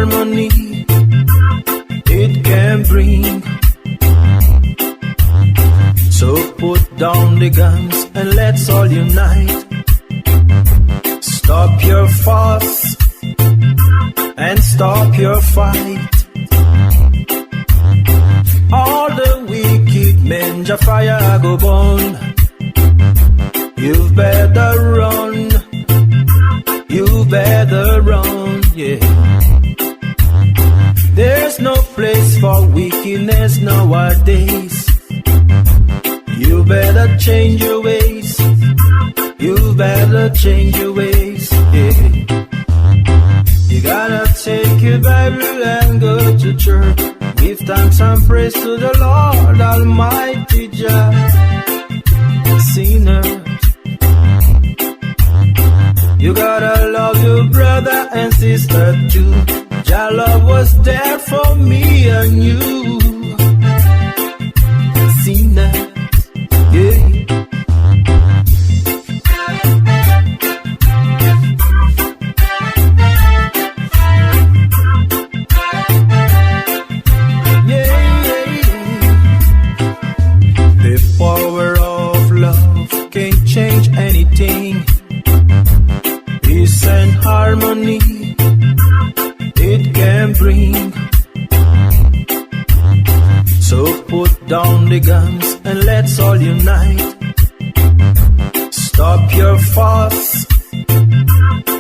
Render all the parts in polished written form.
harmony it can bring. So put down the guns and let's all unite. Stop your fuss and stop your fight. All the wicked men, your fire go burn. You better run. You better run, yeah. There's no place for wickedness nowadays. You better change your ways. You better change your ways, yeah. You gotta take your Bible and go to church. Give thanks and praise to the Lord Almighty Jah. Sinners, you gotta love your brother and sister too. Jah love was there for me and you. Sinners, yeah. Power of love can't change anything. Peace and harmony it can bring. So put down the guns and let's all unite. Stop your fuss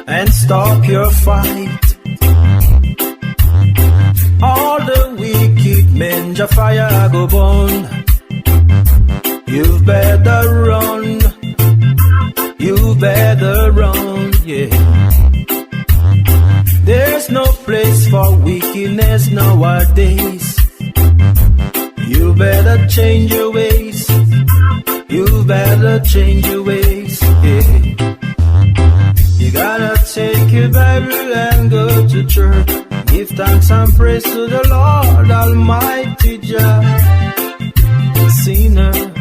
and stop your fight. All the wicked men, your fire go burn. You better run. You better run, yeah. There's no place for wickedness nowadays. You better change your ways. You better change your ways, yeah. You gotta take your Bible and go to church. Give thanks and praise to the Lord Almighty Jah. Sinners,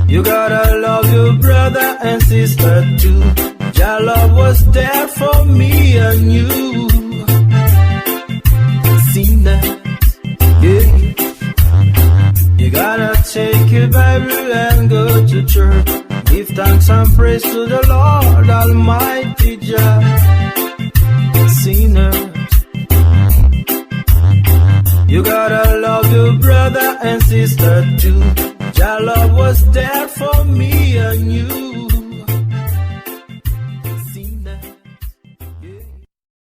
you gotta love your brother and sister too. Jah love was there for me and you. Sinners, yeah. You gotta take your Bible and go to church. Give thanks and praise to the Lord Almighty Jah. Sinners, you gotta love your brother and sister too. Jah love was there for me and you.